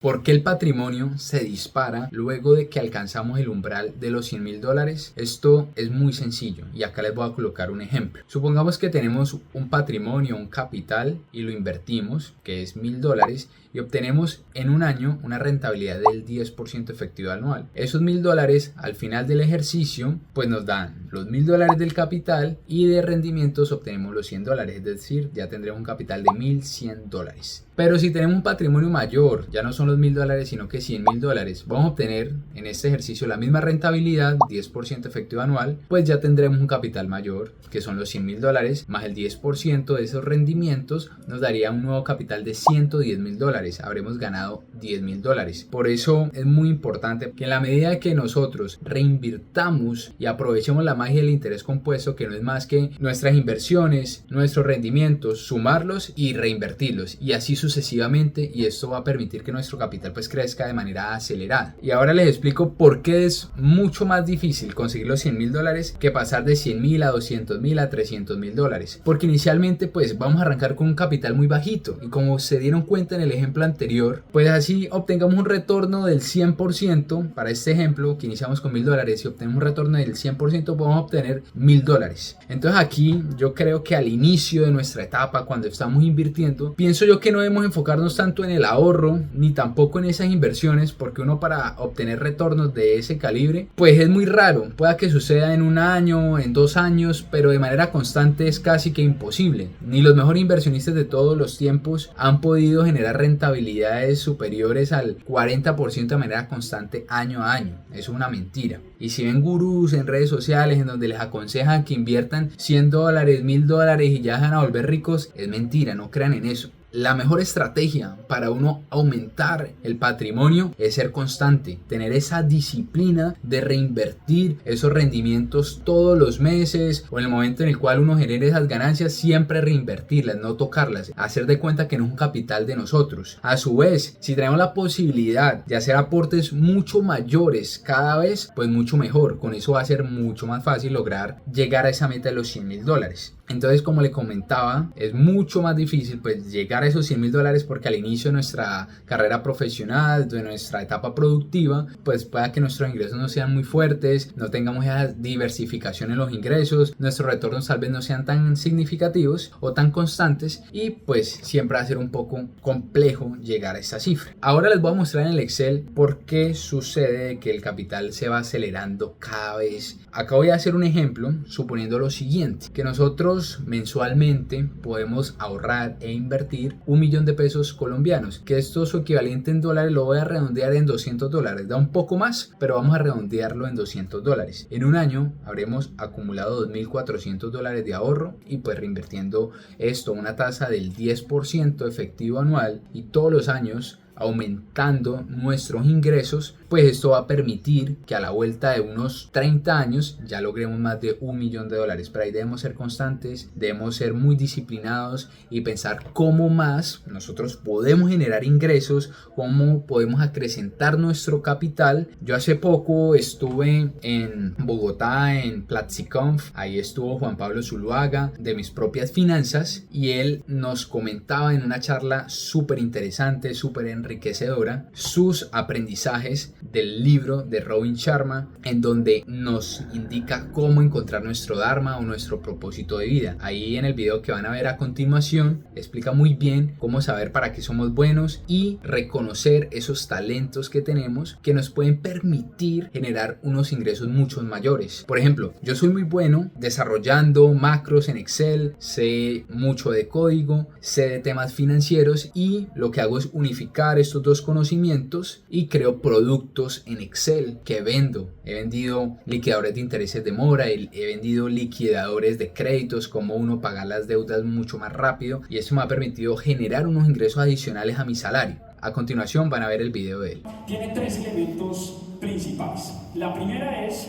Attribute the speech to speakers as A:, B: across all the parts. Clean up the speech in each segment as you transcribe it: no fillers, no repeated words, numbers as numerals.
A: ¿Por qué el patrimonio se dispara luego de que alcanzamos el umbral de los $100.000? Esto es muy sencillo y acá les voy a colocar un ejemplo. Supongamos que tenemos un patrimonio, un capital y lo invertimos, que es $1.000, y obtenemos en un año una rentabilidad del 10% efectiva anual. Esos $1.000 al final del ejercicio pues nos dan los $1.000 del capital y de rendimientos obtenemos los $100, es decir, ya tendremos un capital de $1.100. Pero si tenemos un patrimonio mayor, ya no son los $1.000 sino que $100.000, vamos a obtener en este ejercicio la misma rentabilidad, 10% efectivo anual, pues ya tendremos un capital mayor, que son los $100.000, más el 10% de esos rendimientos nos daría un nuevo capital de $110.000. Habremos ganado $10.000. Por eso es muy importante que en la medida que nosotros reinvirtamos y aprovechemos la magia del interés compuesto, que no es más que nuestras inversiones, nuestros rendimientos, sumarlos y reinvertirlos, y así sucesivamente, y esto va a permitir que nuestro capital pues crezca de manera acelerada. Y ahora les explico por qué es mucho más difícil conseguir los $100.000 que pasar de $100.000 a $200.000 a $300.000, porque inicialmente pues vamos a arrancar con un capital muy bajito, y como se dieron cuenta en el ejemplo anterior, pues así obtengamos un retorno del 100%. Para este ejemplo que iniciamos con $1.000 y obtenemos un retorno del 100%, vamos a obtener $1.000. Entonces aquí yo creo que al inicio de nuestra etapa, cuando estamos invirtiendo, pienso yo que no debemos enfocarnos tanto en el ahorro ni tampoco en esas inversiones, porque uno, para obtener retornos de ese calibre pues es muy raro. Pueda que suceda en un año, en 2 años, pero de manera constante es casi que imposible. Ni los mejores inversionistas de todos los tiempos han podido generar rentabilidades superiores al 40% de manera constante año a año. Eso es una mentira. Y si ven gurús en redes sociales en donde les aconsejan que inviertan $100, $1.000 y ya van a volver ricos, es mentira, no crean en eso. La mejor estrategia para uno aumentar el patrimonio es ser constante, tener esa disciplina de reinvertir esos rendimientos todos los meses, o en el momento en el cual uno genere esas ganancias, siempre reinvertirlas, no tocarlas, hacer de cuenta que no es un capital de nosotros. A su vez, si tenemos la posibilidad de hacer aportes mucho mayores cada vez, pues mucho mejor. Con eso va a ser mucho más fácil lograr llegar a esa meta de los $100.000. Entonces, como le comentaba, es mucho más difícil pues llegar a esos $100.000, porque al inicio de nuestra carrera profesional, de nuestra etapa productiva, pues pueda que nuestros ingresos no sean muy fuertes, no tengamos esa diversificación en los ingresos, nuestros retornos tal vez no sean tan significativos o tan constantes, y pues siempre va a ser un poco complejo llegar a esa cifra. Ahora les voy a mostrar en el Excel por qué sucede que el capital se va acelerando cada vez. Acá voy a hacer un ejemplo suponiendo lo siguiente, que nosotros mensualmente podemos ahorrar e invertir $1.000.000 colombianos, que esto su equivalente en dólares lo voy a redondear en $200, da un poco más, pero vamos a redondearlo en $200. En un año habremos acumulado $2.400 de ahorro, y pues reinvirtiendo esto una tasa del 10% efectivo anual y todos los años aumentando nuestros ingresos, pues esto va a permitir que a la vuelta de unos 30 años ya logremos más de $1.000.000. Pero ahí debemos ser constantes, debemos ser muy disciplinados y pensar cómo más nosotros podemos generar ingresos, cómo podemos acrecentar nuestro capital. Yo hace poco estuve en Bogotá en PlatziConf, ahí estuvo Juan Pablo Zuluaga de Mis Propias Finanzas, y él nos comentaba en una charla súper interesante, súper enriquecedora, sus aprendizajes del libro de Robin Sharma, en donde nos indica cómo encontrar nuestro dharma o nuestro propósito de vida. Ahí en el video que van a ver a continuación explica muy bien cómo saber para qué somos buenos y reconocer esos talentos que tenemos que nos pueden permitir generar unos ingresos mucho mayores. Por ejemplo, yo soy muy bueno desarrollando macros en Excel, sé mucho de código, sé de temas financieros, y lo que hago es unificar estos dos conocimientos y creo productos en Excel que vendo. He vendido liquidadores de intereses de mora, he vendido liquidadores de créditos, como uno pagar las deudas mucho más rápido, y eso me ha permitido generar unos ingresos adicionales a mi salario. A continuación van a ver el video de él.
B: Tiene 3 elementos principales. La primera es: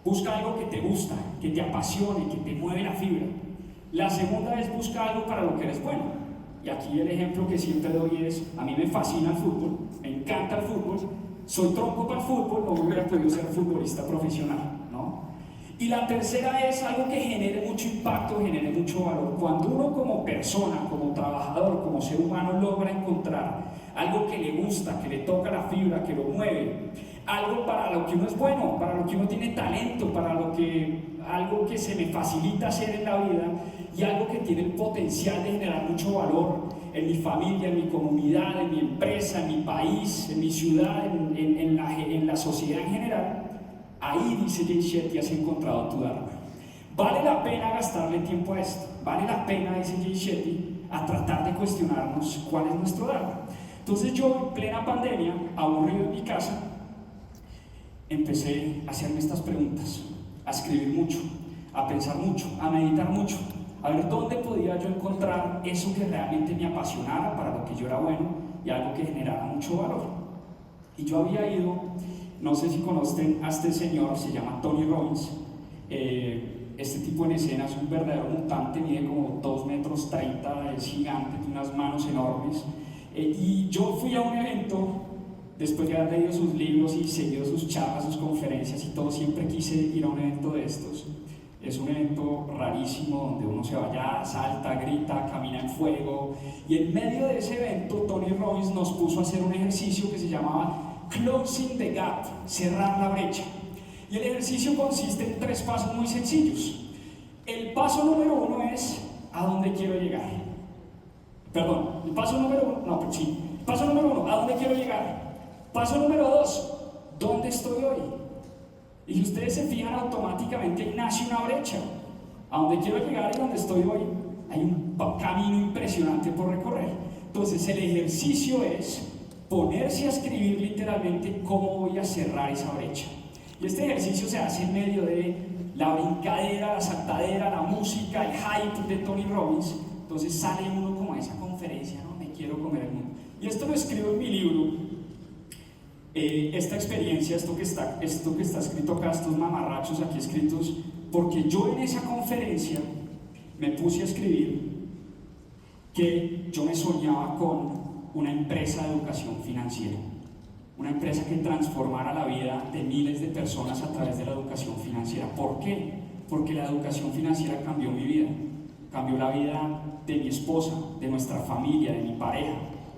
B: busca algo que te gusta, que te apasione, que te mueve la fibra. La segunda es: busca algo para lo que eres bueno. Y aquí el ejemplo que siempre doy es: a mí me fascina el fútbol, me encanta el fútbol, soy tronco para el fútbol, no hubiera podido ser futbolista profesional, ¿no? Y la tercera es algo que genere mucho impacto, genere mucho valor. Cuando uno como persona, como trabajador, como ser humano logra encontrar algo que le gusta, que le toca la fibra, que lo mueve, algo para lo que uno es bueno, para lo que uno tiene talento, algo que se me facilita hacer en la vida y algo que tiene el potencial de generar mucho valor en mi familia, en mi comunidad, en mi empresa, en mi país, en mi ciudad, en la sociedad en general. Ahí, dice Jay Shetty, has encontrado tu Dharma. Vale la pena gastarle tiempo a esto. Vale la pena, dice Jay Shetty, a tratar de cuestionarnos cuál es nuestro Dharma. Entonces yo, en plena pandemia, aburrido en mi casa, empecé a hacerme estas preguntas, a escribir mucho, a pensar mucho, a meditar mucho, a ver dónde podía yo encontrar eso que realmente me apasionara, para lo que yo era bueno y algo que generara mucho valor. Y yo había ido, no sé si conocen a este señor, se llama Tony Robbins. Este tipo en escena es un verdadero mutante, mide como 2,30 metros, es gigante, tiene unas manos enormes. Y yo fui a un evento, después de haber leído sus libros y seguido sus charlas, sus conferencias y todo, siempre quise ir a un evento de estos. Es un evento rarísimo donde uno se vaya, salta, grita, camina en fuego. Y en medio de ese evento, Tony Robbins nos puso a hacer un ejercicio que se llamaba Closing the Gap, cerrar la brecha. Y el ejercicio consiste en 3 pasos muy sencillos. El paso número 1 es ¿a dónde quiero llegar? Perdón, el paso número 1, no, pero sí. Paso número 1, ¿a dónde quiero llegar? Paso número 2, ¿dónde estoy hoy? Y si ustedes se fijan, automáticamente nace una brecha. A dónde quiero llegar y dónde estoy hoy, hay un camino impresionante por recorrer. Entonces el ejercicio es ponerse a escribir literalmente cómo voy a cerrar esa brecha. Y este ejercicio se hace en medio de la brincadera, la saltadera, la música, el hype de Tony Robbins. Entonces sale uno como a esa conferencia, ¿no? Me quiero comer el mundo. Y esto lo escribo en mi libro. Esta experiencia, esto que está escrito acá, estos mamarrachos aquí escritos, porque yo en esa conferencia me puse a escribir que yo me soñaba con una empresa de educación financiera, una empresa que transformara la vida de miles de personas a través de la educación financiera. ¿Por qué? Porque la educación financiera cambió mi vida, cambió la vida de mi esposa, de nuestra familia, de mi pareja.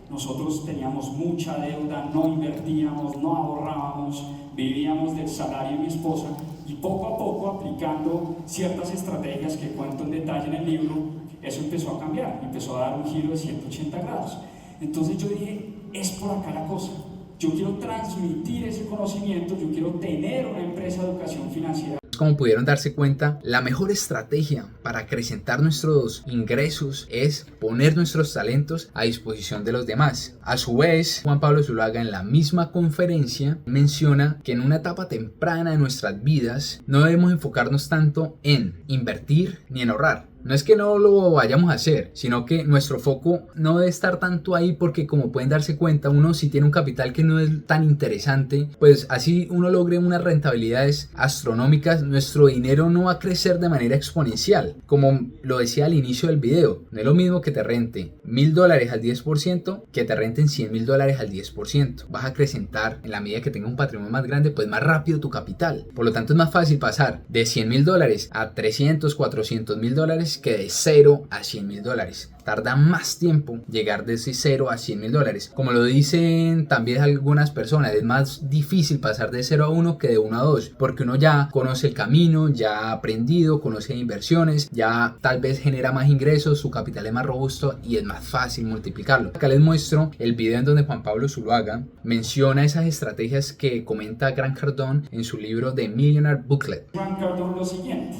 B: Nosotros teníamos mucha deuda, no invertíamos, no ahorrábamos, vivíamos del salario de mi esposa, y poco a poco, aplicando ciertas estrategias que cuento en detalle en el libro, eso empezó a cambiar, empezó a dar un giro de 180 grados. Entonces yo dije, es por acá la cosa. Yo quiero transmitir ese conocimiento, yo quiero tener una empresa de educación financiera.
A: Como pudieron darse cuenta, la mejor estrategia para acrecentar nuestros ingresos es poner nuestros talentos a disposición de los demás. A su vez, Juan Pablo Zuluaga en la misma conferencia menciona que en una etapa temprana de nuestras vidas no debemos enfocarnos tanto en invertir ni en ahorrar. No es que no lo vayamos a hacer, sino que nuestro foco no debe estar tanto ahí, porque como pueden darse cuenta, uno si tiene un capital que no es tan interesante, pues así uno logre unas rentabilidades astronómicas, nuestro dinero no va a crecer de manera exponencial. Como lo decía al inicio del video, no es lo mismo que te rente $1,000 al 10% que te renten $100,000 al 10%. Vas a acrecentar en la medida que tengas un patrimonio más grande, pues más rápido tu capital. Por lo tanto es más fácil pasar de $100,000 a $300,000, $400,000 que de 0 a $100,000. Tarda más tiempo llegar de ese 0 a $100,000. Como lo dicen también algunas personas, es más difícil pasar de 0 a 1 que de 1 a 2, porque uno ya conoce el camino, ya ha aprendido, conoce inversiones, ya tal vez genera más ingresos, su capital es más robusto y es más fácil multiplicarlo. Acá les muestro el video en donde Juan Pablo Zuluaga menciona esas estrategias que comenta Grant Cardone en su libro The Millionaire Booklet.
B: Grant Cardone lo siguiente: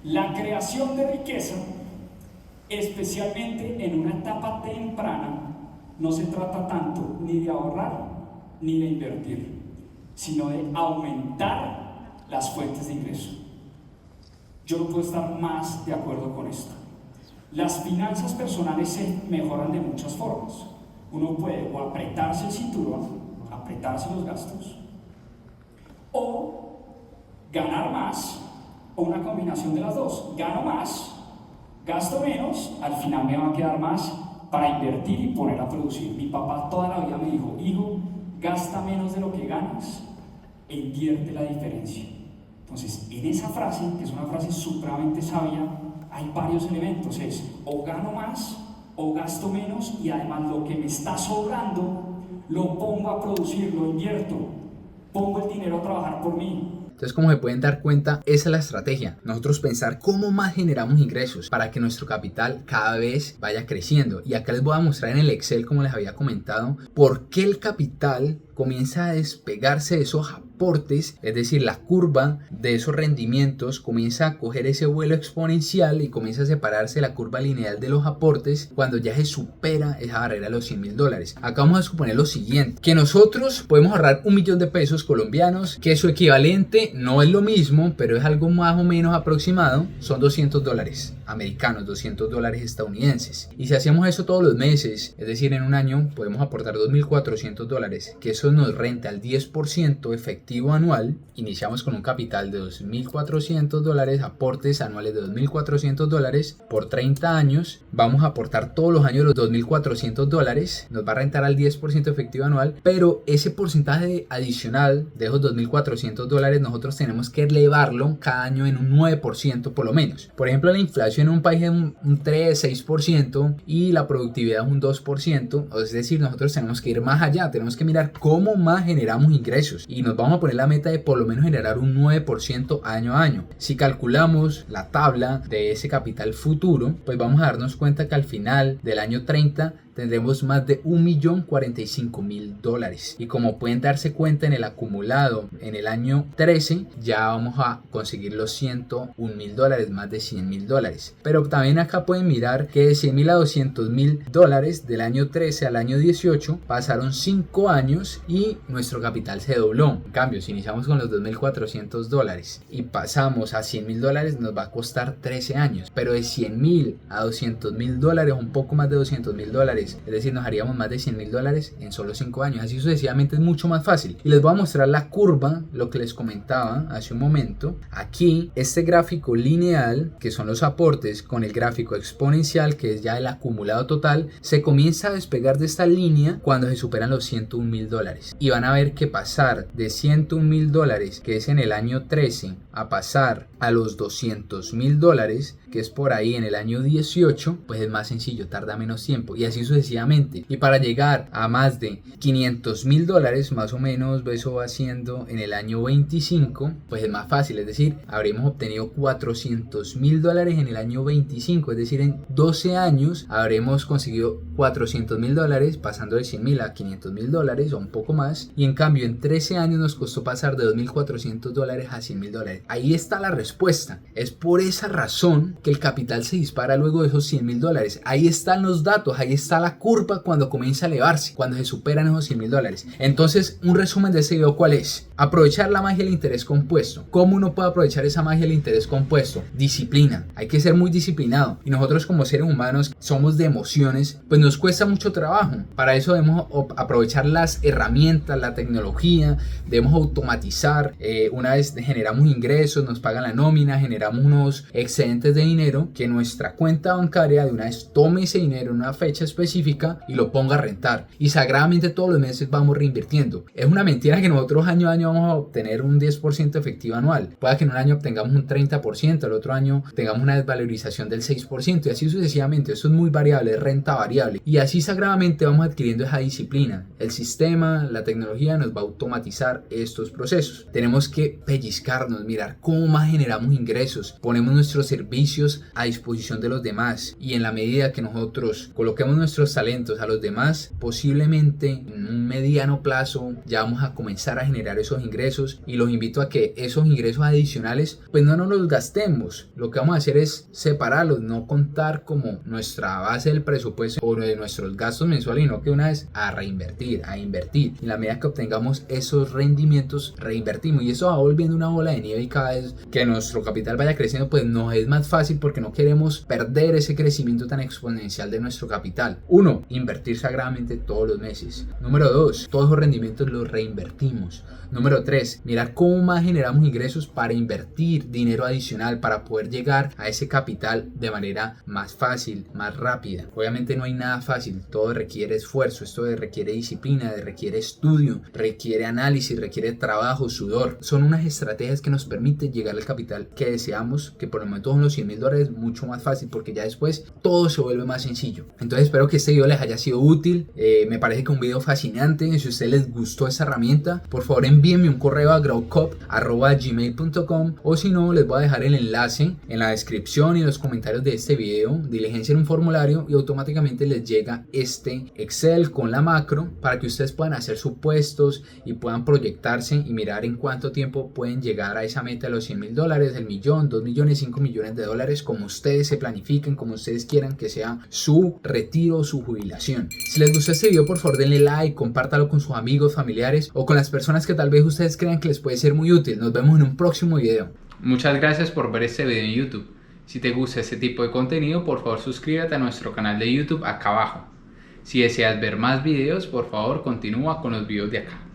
B: la creación de riqueza, especialmente en una etapa temprana, no se trata tanto ni de ahorrar ni de invertir, sino de aumentar las fuentes de ingreso. Yo no puedo estar más de acuerdo con esto. Las finanzas personales se mejoran de muchas formas. Uno puede o apretarse el cinturón, apretarse los gastos, o ganar más, o una combinación de las dos. Gano más, gasto menos, al final me va a quedar más para invertir y poner a producir. Mi papá toda la vida me dijo: hijo, gasta menos de lo que ganas e invierte la diferencia. Entonces, en esa frase, que es una frase supremamente sabia, hay varios elementos. Es o gano más o gasto menos, y además lo que me está sobrando lo pongo a producir, lo invierto, pongo el dinero a trabajar por mí.
A: Entonces, como se pueden dar cuenta, esa es la estrategia. Nosotros pensar cómo más generamos ingresos para que nuestro capital cada vez vaya creciendo. Y acá les voy a mostrar en el Excel, como les había comentado, por qué el capital comienza a despegarse de esos aportes, es decir, la curva de esos rendimientos comienza a coger ese vuelo exponencial y comienza a separarse de la curva lineal de los aportes cuando ya se supera esa barrera de los $100,000. Acá vamos a suponer lo siguiente, que nosotros podemos ahorrar $1.000.000 colombianos, que su equivalente no es lo mismo, pero es algo más o menos aproximado, son $200 americanos, $200 estadounidenses. Y si hacemos eso todos los meses, es decir, en un año podemos aportar $2.400, que eso nos renta al 10% efectivo anual. Iniciamos con un capital de $2.400, aportes anuales de $2.400 por 30 años. Vamos a aportar todos los años los $2.400, nos va a rentar al 10% efectivo anual, pero ese porcentaje adicional de esos $2.400 nosotros tenemos que elevarlo cada año en un 9% por lo menos. Por ejemplo, la inflación en un país es un 3-6% y la productividad es un 2%, es decir, nosotros tenemos que ir más allá, tenemos que mirar cómo más generamos ingresos y nos vamos a poner la meta de por lo menos generar un 9% año a año. Si calculamos la tabla de ese capital futuro, pues vamos a darnos cuenta que al final del año 30 tendremos más de $1.045.000. Y como pueden darse cuenta, en el acumulado en el año 13 ya vamos a conseguir los $101.000, más de $100.000. Pero también acá pueden mirar que de $100.000 a $200.000 del año 13 al año 18 pasaron 5 años y nuestro capital se dobló. En cambio, si iniciamos con los $2.400 y pasamos a $100.000, nos va a costar 13 años. Pero de $100.000 a $200.000, un poco más de $200.000, es decir, nos haríamos más de $100.000 en solo 5 años. Así sucesivamente es mucho más fácil. Y les voy a mostrar la curva, lo que les comentaba hace un momento. Aquí, este gráfico lineal, que son los aportes, con el gráfico exponencial, que es ya el acumulado total, se comienza a despegar de esta línea cuando se superan los $101.000. Y van a ver que pasar de $101.000, que es en el año 13, a pasar a los $200.000, que es por ahí en el año 18, pues es más sencillo, tarda menos tiempo, y así sucesivamente. Y para llegar a más de $500.000, más o menos eso va siendo en el año 25, pues es más fácil, es decir, habremos obtenido $400.000 en el año 25, es decir, en 12 años habremos conseguido $400.000, pasando de $100.000 a $500.000 o un poco más, y en cambio en 13 años nos costó pasar de $2.400 a $100.000. Ahí está la respuesta. Es por esa razón que el capital se dispara luego de esos $100.000. Ahí están los datos, ahí está la curva cuando comienza a elevarse, cuando se superan esos $100.000. Entonces, un resumen de este video, ¿cuál es? Aprovechar la magia del interés compuesto. ¿Cómo uno puede aprovechar esa magia del interés compuesto? Disciplina. Hay que ser muy disciplinado. Y nosotros como seres humanos somos de emociones, pues nos cuesta mucho trabajo. Para eso debemos aprovechar las herramientas, la tecnología, debemos automatizar. Una vez generamos ingresos, nos pagan la nómina, generamos unos excedentes de dinero, que nuestra cuenta bancaria de una vez tome ese dinero en una fecha específica y lo ponga a rentar. Y sagradamente todos los meses vamos reinvirtiendo. Es una mentira que nosotros año a año vamos a obtener un 10% efectivo anual. Puede que en un año obtengamos un 30%, el otro año tengamos una desvalorización del 6% y así sucesivamente. Eso es muy variable, es renta variable. Y así sagradamente vamos adquiriendo esa disciplina. El sistema, la tecnología nos va a automatizar estos procesos. Tenemos que pellizcarnos, mirar cómo más generamos ingresos, ponemos nuestros servicios a disposición de los demás, y en la medida que nosotros coloquemos nuestros talentos a los demás, posiblemente en un mediano plazo ya vamos a comenzar a generar esos ingresos. Y los invito a que esos ingresos adicionales pues no nos los gastemos. Lo que vamos a hacer es separarlos, no contar como nuestra base del presupuesto o de nuestros gastos mensuales, sino que una vez a reinvertir, a invertir. En la medida que obtengamos esos rendimientos, reinvertimos, y eso va volviendo una bola de nieve, y cada vez que nuestro capital vaya creciendo, pues nos es más fácil porque no queremos perder ese crecimiento tan exponencial de nuestro capital. 1. Invertir sagradamente todos los meses. Número 2. Todos los rendimientos los reinvertimos. Número 3. Mirar cómo más generamos ingresos para invertir dinero adicional para poder llegar a ese capital de manera más fácil, más rápida. Obviamente no hay nada fácil, todo requiere esfuerzo, esto requiere disciplina, requiere estudio, requiere análisis, requiere trabajo, sudor. Son unas estrategias que nos permiten llegar al capital que deseamos, que por el momento son los $100,000, mucho más fácil porque ya después todo se vuelve más sencillo. Entonces espero que este video les haya sido útil, me parece que un video fascinante. Si a ustedes les gustó esta herramienta, por favor envíenme un correo a growcop@gmail.com, o si no, les voy a dejar el enlace en la descripción y en los comentarios de este video. Diligencien un formulario y automáticamente les llega este Excel con la macro para que ustedes puedan hacer supuestos y puedan proyectarse y mirar en cuánto tiempo pueden llegar a esa meta de los $100,000, el millón, 2 millones, 5 millones de dólares, como ustedes se planifiquen, como ustedes quieran que sea su retiro o su jubilación. Si les gustó este video, por favor denle like, compártalo con sus amigos, familiares o con las personas que tal vez ustedes crean que les puede ser muy útil. Nos vemos en un próximo video. Muchas gracias por ver este video en YouTube. Si te gusta este tipo de contenido, por favor suscríbete a nuestro canal de YouTube acá abajo. Si deseas ver más videos, por favor continúa con los videos de acá.